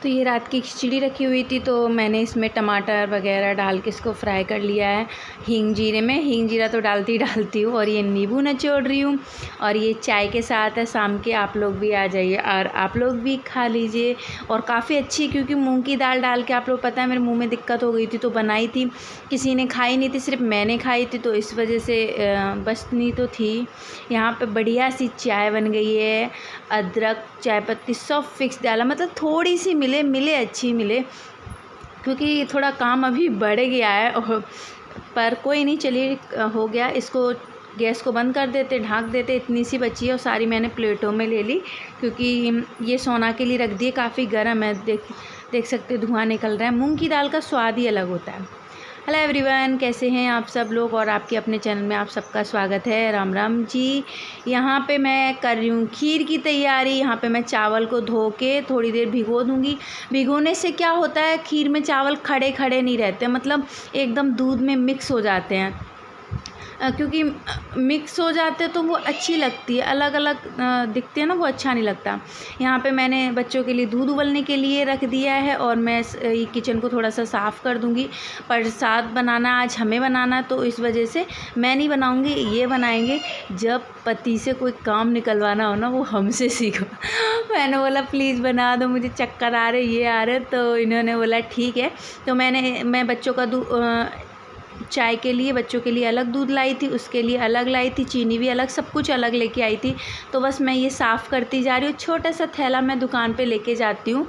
तो ये रात की खिचड़ी रखी हुई थी, तो मैंने इसमें टमाटर वगैरह डाल के इसको फ्राई कर लिया है हींग जीरे में। हींग जीरा तो डालती डालती हूँ। और ये नींबू निचोड़ रही हूँ और ये चाय के साथ है। शाम के आप लोग भी आ जाइए और आप लोग भी खा लीजिए। और काफ़ी अच्छी, क्योंकि मूंग की दाल डाल के आप लोग पता है मेरे मुँह में दिक्कत हो गई थी तो बनाई थी, किसी ने खाई नहीं थी, सिर्फ मैंने खाई थी, तो इस वजह से बचनी तो थी। यहाँ पे बढ़िया सी चाय बन गई है। अदरक चाय पत्ती सब फिक्स डाला, मतलब थोड़ी सी मिले अच्छी मिले, क्योंकि थोड़ा काम अभी बढ़ गया है। पर कोई नहीं, चलिए हो गया। इसको गैस को बंद कर देते, ढाँक देते। इतनी सी बची है और सारी मैंने प्लेटों में ले ली, क्योंकि ये सोना के लिए रख दिए। काफ़ी गर्म है, देख सकते धुआं निकल रहा है। मूंग की दाल का स्वाद ही अलग होता है। हेलो एवरीवन, कैसे हैं आप सब लोग? और आपके अपने चैनल में आप सबका स्वागत है। राम राम जी। यहाँ पे मैं कर रही हूँ खीर की तैयारी। यहाँ पे मैं चावल को धो के थोड़ी देर भिगो दूँगी। भिगोने से क्या होता है, खीर में चावल खड़े खड़े नहीं रहते, मतलब एकदम दूध में मिक्स हो जाते हैं। क्योंकि मिक्स हो जाते तो वो अच्छी लगती है, अलग अलग दिखते हैं ना, वो अच्छा नहीं लगता। यहाँ पे मैंने बच्चों के लिए दूध उबलने के लिए रख दिया है और मैं किचन को थोड़ा सा साफ़ कर दूँगी। प्रसाद बनाना आज हमें बनाना, तो इस वजह से मैं नहीं बनाऊँगी, ये बनाएंगे। जब पति से कोई काम निकलवाना हो ना, वो हमसे सीखो। मैंने बोला प्लीज़ बना दो, मुझे चक्कर आ रहे, ये आ रहे, तो इन्होंने बोला ठीक है। तो मैं बच्चों का चाय के लिए बच्चों के लिए अलग दूध लाई थी, उसके लिए अलग लाई थी, चीनी भी अलग, सब कुछ अलग लेके आई थी। तो बस मैं ये साफ़ करती जा रही हूँ। छोटा सा थैला मैं दुकान पे लेके जाती हूँ,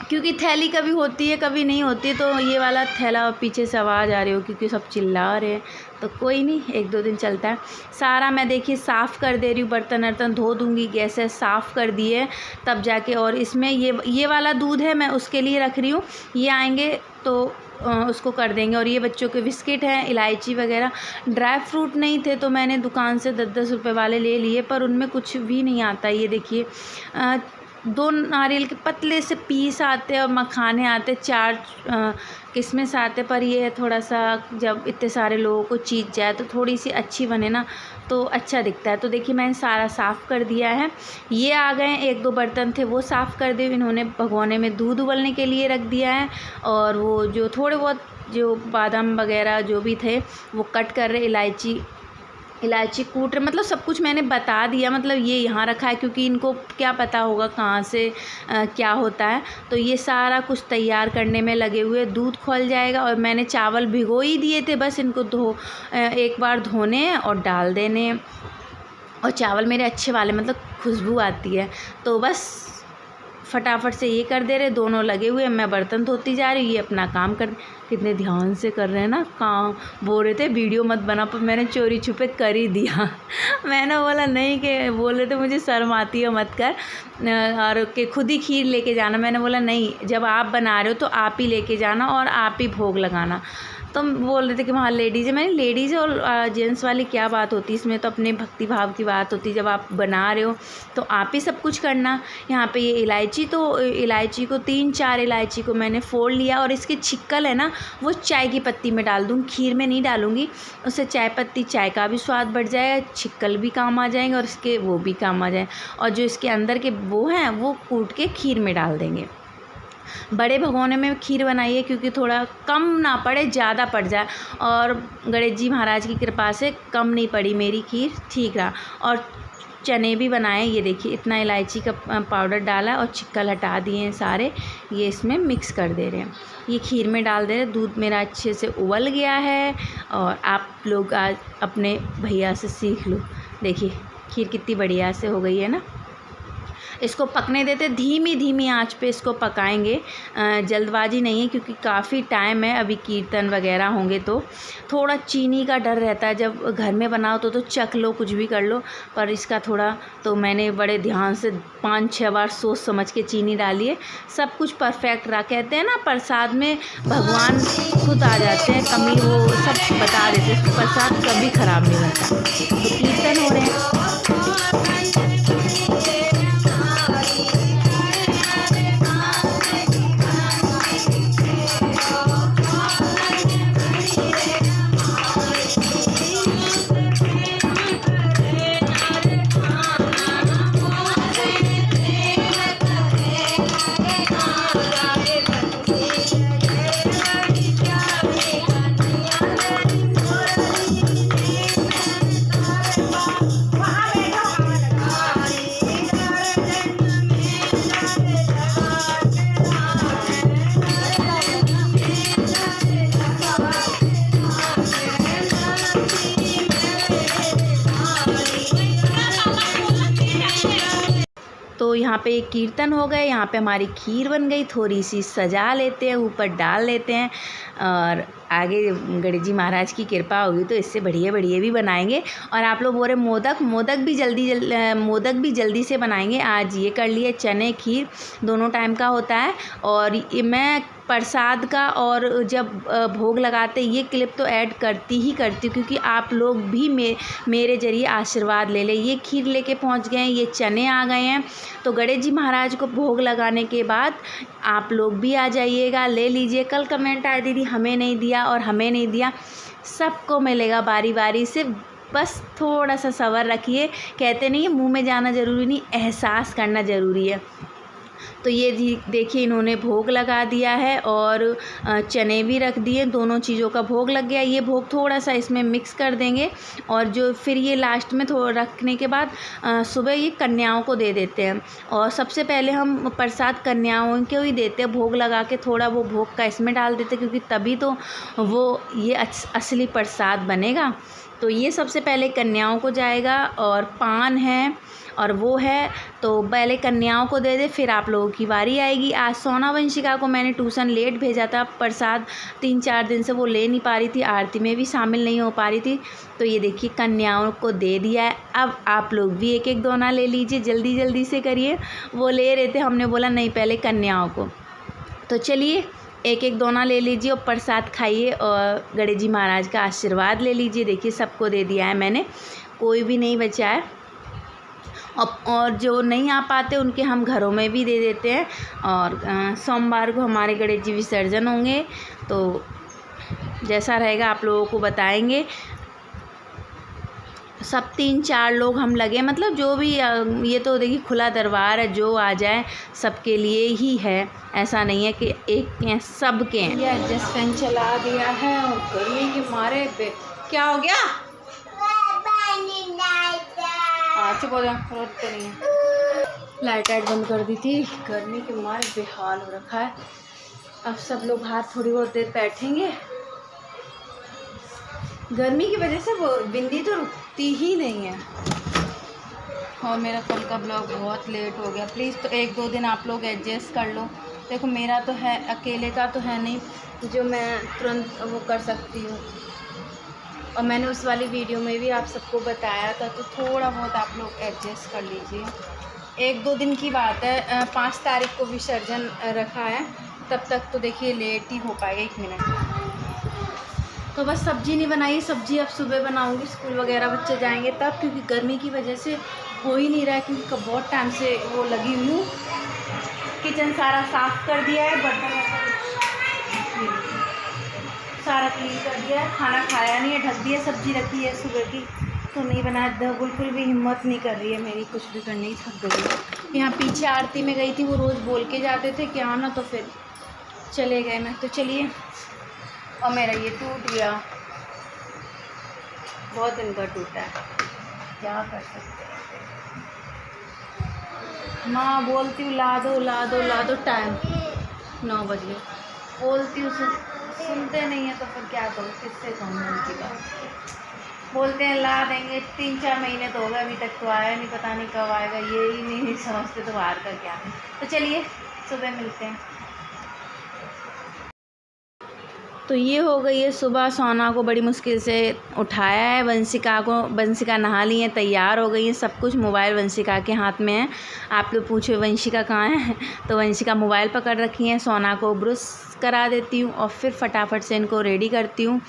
क्योंकि थैली कभी होती है कभी नहीं होती। तो ये वाला थैला, पीछे से आवाज़ आ रही हो क्योंकि सब चिल्ला रहे हैं, तो कोई नहीं, 1-2 दिन चलता है। सारा मैं देखिए साफ़ कर दे रही हूँ, बर्तन वर्तन धो दूँगी, गैस साफ़ कर दिए तब जाके। और इसमें ये वाला दूध है, मैं उसके लिए रख रही हूँ। ये आएंगे तो उसको कर देंगे। और ये बच्चों के बिस्किट हैं, इलायची वगैरह। ड्राई फ्रूट नहीं थे तो मैंने दुकान से 10-10 रुपये वाले ले लिए, पर उनमें कुछ भी नहीं आता। ये देखिए 2 नारियल के पतले से पीस आते हैं और मखाने आते, 4 किस्में आते। पर ये थोड़ा सा, जब इतने सारे लोगों को चीज़ जाए तो थोड़ी सी अच्छी बने ना, तो अच्छा दिखता है। तो देखिए मैंने सारा साफ़ कर दिया है। ये आ गए, 1-2 बर्तन थे वो साफ़ कर दिए। इन्होंने भगोने में दूध उबलने के लिए रख दिया है। और वो जो थोड़े बहुत जो बादाम वगैरह जो भी थे वो कट कर रहे, इलायची कूट रहे, मतलब सब कुछ मैंने बता दिया। मतलब ये यहाँ रखा है क्योंकि इनको क्या पता होगा कहाँ से क्या होता है। तो ये सारा कुछ तैयार करने में लगे हुए। दूध खौल जाएगा और मैंने चावल भिगो ही दिए थे, बस इनको एक बार धोने हैं और डाल देने हैं। और चावल मेरे अच्छे वाले, मतलब खुशबू आती है, तो बस फटाफट से ये कर दे रहे। दोनों लगे हुए, मैं बर्तन धोती जा रही हूँ, ये अपना काम कर। कितने ध्यान से कर रहे हैं ना काम। बोल रहे थे वीडियो मत बना, पर मैंने चोरी छुपे कर ही दिया। मैंने बोला नहीं, कि बोल रहे थे मुझे शर्म आती है मत कर, और कि खुद ही खीर लेके जाना। मैंने बोला नहीं, जब आप बना रहे हो तो आप ही लेके जाना और आप ही भोग लगाना। तो बोल रहे थे कि वहाँ लेडीज़ है। मैंने लेडीज़ और जेंट्स वाली क्या बात होती है, इसमें तो अपने भक्ति भाव की बात होती है। जब आप बना रहे हो तो आप ही सब कुछ करना। यहाँ पे ये इलायची, तो इलायची को 3-4 इलायची को मैंने फोड़ लिया। और इसकी छिक्कल है ना, वो चाय की पत्ती में डाल दूँ, खीर में नहीं डालूँगी। उससे चाय पत्ती, चाय का भी स्वाद बढ़ जाएगा, छिक्कल भी काम आ जाएंगे और इसके वो भी काम आ जाए। और जो इसके अंदर के वो हैं वो कूट के खीर में डाल देंगे। बड़े भगोने में खीर बनाइए, क्योंकि थोड़ा कम ना पड़े, ज़्यादा पड़ जाए। और गणेश जी महाराज की कृपा से कम नहीं पड़ी मेरी खीर, ठीक रहा। और चने भी बनाए। ये देखिए इतना इलायची का पाउडर डाला और छिक्कल हटा दिए हैं सारे। ये इसमें मिक्स कर दे रहे हैं, ये खीर में डाल दे रहे हैं। दूध मेरा अच्छे से उबल गया है और आप लोग आज अपने भैया से सीख लो। देखिए खीर कितनी बढ़िया से हो गई है ना। इसको पकने देते, धीमी आंच पे इसको पकाएंगे। जल्दबाजी नहीं है, क्योंकि काफ़ी टाइम है, अभी कीर्तन वगैरह होंगे। तो थोड़ा चीनी का डर रहता है, जब घर में बनाओ तो चख लो, कुछ भी कर लो। पर इसका थोड़ा, तो मैंने बड़े ध्यान से 5-6 बार सोच समझ के चीनी डाली है। सब कुछ परफेक्ट रहा। कहते हैं ना प्रसाद में भगवान खुद आ जाते हैं, कमी वो सब बता देते हैं, प्रसाद कभी ख़राब नहीं बनता। तो कीर्तन हो रहे हैं। पे एक कीर्तन हो गए, यहाँ पे हमारी खीर बन गई, थोड़ी सी सजा लेते हैं, ऊपर डाल लेते हैं और आगे गणेश जी महाराज की कृपा होगी तो इससे बढ़िया बढ़िया भी बनाएंगे। और आप लोग बोल रहे मोदक भी जल्दी से बनाएंगे। आज ये कर लिए, चने खीर दोनों टाइम का होता है। और मैं प्रसाद का और जब भोग लगाते ये क्लिप तो ऐड करती हूँ क्योंकि आप लोग भी मेरे ज़रिए आशीर्वाद ले लें। ये खीर लेके पहुँच गए हैं, ये चने आ गए हैं, तो गणेश जी महाराज को भोग लगाने के बाद आप लोग भी आ जाइएगा, ले लीजिए। कल कमेंट आए दीदी हमें नहीं दिया और हमें नहीं दिया, सबको मिलेगा बारी बारी से, बस थोड़ा सा सब्र रखिए। कहते नहीं मुंह में जाना ज़रूरी नहीं, एहसास करना ज़रूरी है। तो ये देखिए इन्होंने भोग लगा दिया है और चने भी रख दिए, दोनों चीज़ों का भोग लग गया। ये भोग थोड़ा सा इसमें मिक्स कर देंगे और जो फिर ये लास्ट में थोड़ा रखने के बाद सुबह ये कन्याओं को दे देते हैं। और सबसे पहले हम प्रसाद कन्याओं को ही देते हैं, भोग लगा के थोड़ा वो भोग का इसमें डाल देते हैं क्योंकि तभी तो वो ये असली प्रसाद बनेगा। तो ये सबसे पहले कन्याओं को जाएगा और पान है और वो है तो पहले कन्याओं को दे दे, फिर आप लोगों की बारी आएगी। आज सोना वंशिका को मैंने ट्यूशन लेट भेजा था, प्रसाद 3-4 दिन से वो ले नहीं पा रही थी, आरती में भी शामिल नहीं हो पा रही थी। तो ये देखिए कन्याओं को दे दिया है। अब आप लोग भी एक एक दोना ले लीजिए, जल्दी जल्दी से करिए। वो ले रहे थे, हमने बोला नहीं पहले कन्याओं को। तो चलिए एक एक दोना ले लीजिए और प्रसाद खाइए और गणेश जी महाराज का आशीर्वाद ले लीजिए। देखिए सबको दे दिया है मैंने, कोई भी नहीं बचा है। और जो नहीं आ पाते उनके हम घरों में भी दे देते हैं। और सोमवार को हमारे गणेश जी विसर्जन होंगे, तो जैसा रहेगा आप लोगों को बताएंगे। सब 3-4 लोग हम लगे, मतलब जो भी, ये तो देखिए खुला दरबार है, जो आ जाए सबके लिए ही है, ऐसा नहीं है कि एक सबके हैं। ये एडजस्ट फैन चला दिया है और गर्मी के मारे क्या हो गया, चुप हो जा, रोते नहीं है। लाइट बंद कर दी थी, गर्मी के मारे बेहाल हो रखा है। अब सब लोग बाहर थोड़ी बहुत देर बैठेंगे, गर्मी की वजह से वो बिंदी तो रुकती ही नहीं है। और मेरा कल का ब्लॉग बहुत लेट हो गया, प्लीज़ तो 1-2 दिन आप लोग एडजस्ट कर लो। देखो मेरा तो है, अकेले का तो है नहीं जो मैं तुरंत वो कर सकती हूँ। और मैंने उस वाली वीडियो में भी आप सबको बताया था, तो थोड़ा बहुत आप लोग एडजस्ट कर लीजिए। 1-2 दिन की बात है, 5 तारीख को विसर्जन रखा है, तब तक तो देखिए लेट ही हो पाएगा। 1 मिनट, तो बस सब्ज़ी नहीं बनाई, सब्ज़ी अब सुबह बनाऊंगी, स्कूल वगैरह बच्चे जाएंगे तब, क्योंकि गर्मी की वजह से हो ही नहीं रहा है, क्योंकि बहुत टाइम से वो लगी हुई हूँ। किचन सारा साफ़ कर दिया है, बर्तन सारा क्लीन कर दिया है, खाना खाया नहीं है, ढक दिया, सब्ज़ी रखी है सुबह की तो नहीं बनाया। बिल्कुल भी हिम्मत नहीं कर रही है मेरी कुछ भी करने की, थक गई है। यहाँ पीछे आरती में गई थी, वो रोज़ बोल के जाते थे कि आना, तो फिर चले गए मैं। तो चलिए, और मेरा ये टूट गया, बहुत दिन का टूटा है, क्या कर सकते हैं। माँ बोलती हूँ ला दो, टाइम 9 बज गए, बोलती हूँ सुनते नहीं है, तो फिर क्या करूँ, किससे कहूँ उनकी बात। बोलते हैं ला देंगे, 3-4 महीने तो हो गए, अभी तक तो आया नहीं, पता नहीं कब आएगा, ये ही नहीं समझते तो बाहर का क्या है। तो चलिए सुबह मिलते हैं। तो ये हो गई है सुबह, सोना को बड़ी मुश्किल से उठाया है, वंशिका नहा ली है, तैयार हो गई है, सब कुछ मोबाइल वंशिका के हाथ में है। आप लोग पूछे वंशिका कहाँ है, तो वंशिका मोबाइल पकड़ रखी है। सोना को ब्रश करा देती हूँ और फिर फटाफट से इनको रेडी करती हूँ।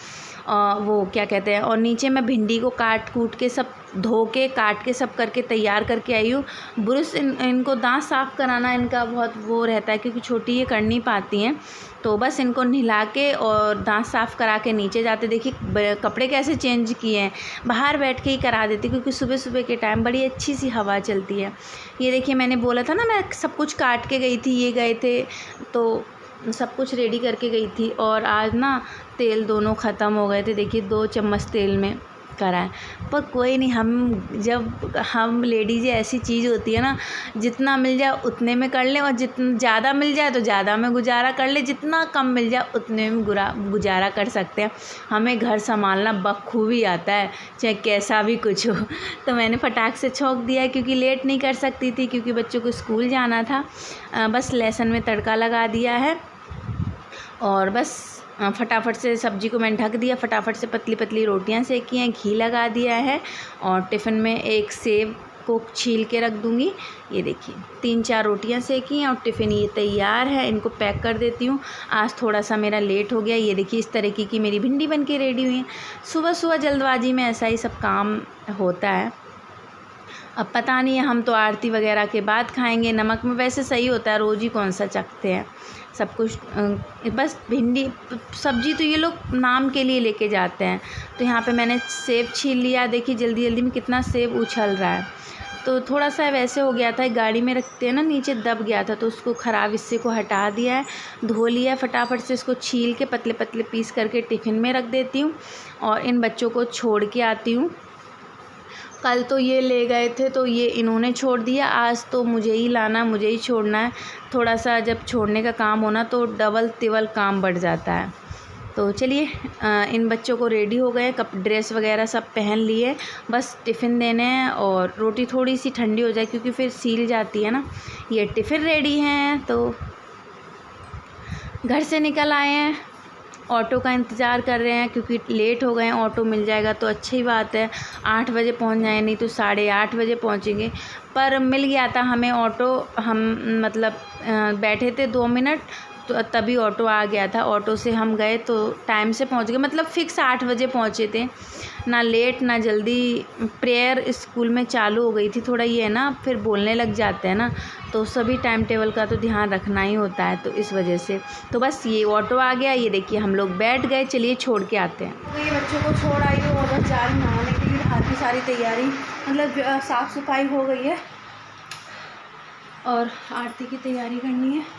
वो क्या कहते हैं, और नीचे मैं भिंडी को काट के सब धो के काट के सब करके तैयार करके आई हूँ। ब्रश इनको दांत साफ़ कराना इनका बहुत वो रहता है, क्योंकि छोटी ये कर नहीं पाती हैं, तो बस इनको नहला के और दांत साफ़ करा के नीचे जाते। देखिए कपड़े कैसे चेंज किए हैं, बाहर बैठ के ही करा देती, क्योंकि सुबह सुबह के टाइम बड़ी अच्छी सी हवा चलती है। ये देखिए मैंने बोला था ना, मैं सब कुछ काट के गई थी, ये गए थे तो सब कुछ रेडी करके गई थी। और आज ना तेल दोनों ख़त्म हो गए थे, देखिए 2 चम्मच तेल में कराएं, पर कोई नहीं, हम लेडीज़ ऐसी चीज़ होती है ना, जितना मिल जाए उतने में कर लें, और जितना ज़्यादा मिल जाए तो ज़्यादा में गुजारा कर ले, जितना कम मिल जाए उतने में गुजारा कर सकते हैं। हमें घर संभालना बखूबी आता है, चाहे कैसा भी कुछ हो। तो मैंने फटाक से छौंक दिया क्योंकि लेट नहीं कर सकती थी, क्योंकि बच्चों को स्कूल जाना था। बस लहसुन में तड़का लगा दिया है और बस फटाफट से सब्ज़ी को मैंने ढक दिया, फटाफट से पतली पतली रोटियां सेकी हैं, घी लगा दिया है और टिफ़िन में एक सेब को छील के रख दूँगी। ये देखिए 3-4 रोटियां सेकी हैं और टिफ़िन ये तैयार है, इनको पैक कर देती हूँ। आज थोड़ा सा मेरा लेट हो गया। ये देखिए इस तरीके की मेरी भिंडी बन के रेडी हुई है। सुबह सुबह जल्दबाजी में ऐसा ही सब काम होता है। अब पता नहीं है, हम तो आरती वगैरह के बाद खाएंगे। नमक में वैसे सही होता है, रोज़ ही कौन सा चखते हैं सब कुछ। बस भिंडी सब्जी तो ये लोग नाम के लिए लेके जाते हैं। तो यहाँ पे मैंने सेब छील लिया। देखिए जल्दी जल्दी में कितना सेब उछल रहा है। तो थोड़ा सा वैसे हो गया था, गाड़ी में रखते हैं ना, नीचे दब गया था, तो उसको ख़राब हिस्से को हटा दिया है, धो लिया है। फटाफट से इसको छील के पतले पतले पीस करके टिफ़िन में रख देती हूँ और इन बच्चों को छोड़ के आती हूँ। कल तो ये ले गए थे तो ये इन्होंने छोड़ दिया, आज तो मुझे ही लाना, मुझे ही छोड़ना है। थोड़ा सा जब छोड़ने का काम होना तो डबल तिबल काम बढ़ जाता है। तो चलिए इन बच्चों को रेडी हो गए, ड्रेस वगैरह सब पहन लिए, बस टिफ़िन देने हैं और रोटी थोड़ी सी ठंडी हो जाए क्योंकि फिर सील जाती है ना। ये टिफ़िन रेडी हैं तो घर से निकल आए हैं, ऑटो का इंतज़ार कर रहे हैं क्योंकि लेट हो गए हैं। ऑटो मिल जाएगा तो अच्छी बात है, 8 बजे पहुंच जाए, नहीं तो 8:30 बजे पहुंचेंगे। पर मिल गया था हमें ऑटो, हम मतलब बैठे थे 2 मिनट तो तभी ऑटो आ गया था। ऑटो से हम गए तो टाइम से पहुंच गए, मतलब फ़िक्स 8 बजे पहुंचे थे, ना लेट ना जल्दी। प्रेयर स्कूल में चालू हो गई थी, थोड़ा ये है ना, फिर बोलने लग जाते हैं ना, तो सभी टाइम टेबल का तो ध्यान रखना ही होता है, तो इस वजह से। तो बस ये ऑटो आ गया, ये देखिए हम लोग बैठ गए। चलिए छोड़ के आते हैं। तो ये बच्चों को छोड़ आई हूँ और बस जा रही नहाने के लिए। रात की सारी तैयारी मतलब साफ़ सफाई हो गई है और आरती की तैयारी करनी है।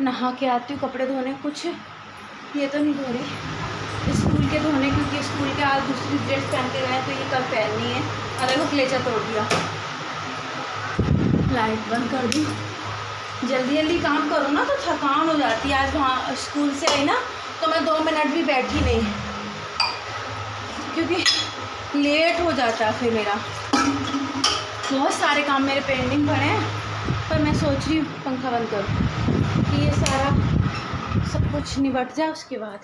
नहा के आती हूँ, कपड़े धोने कुछ ये तो नहीं धो रही, स्कूल के धोने, क्योंकि स्कूल के आज दूसरी ड्रेस पहन के गए तो ये कल पहननी है। अरे वो क्लेचा तोड़ दिया, लाइट बंद कर दी। जल्दी जल्दी काम करो ना तो थकान हो जाती है। आज वहाँ स्कूल से आई ना तो मैं 2 मिनट भी बैठी नहीं क्योंकि लेट हो जाता है फिर मेरा। बहुत सारे काम मेरे पेंडिंग पड़े हैं, पर मैं सोच रही हूँ पंखा बंद करूँ कि ये सारा सब कुछ निबट जाए उसके बाद।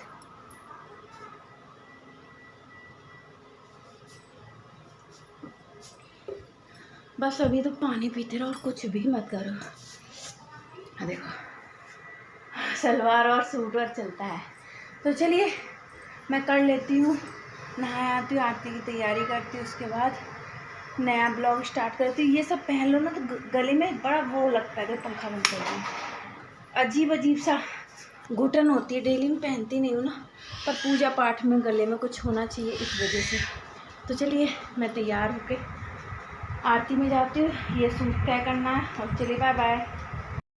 बस अभी तो पानी पीते रहो और कुछ भी मत करो। देखो सलवार और सूट और चलता है। तो चलिए मैं कर लेती हूँ, नहा आती हूँ, आरती की तैयारी करती हूँ, उसके बाद नया ब्लॉग स्टार्ट करती हूँ। ये सब पहन लो ना तो गले में बड़ा वो लगता है जब पंखा बंद कर दूँ, अजीब अजीब सा घुटन होती है। डेली में पहनती नहीं हूँ ना, पर पूजा पाठ में गले में कुछ होना चाहिए इस वजह से। तो चलिए मैं तैयार होके आरती में जाती हूँ, ये सूट तय करना है और चलिए बाय बाय।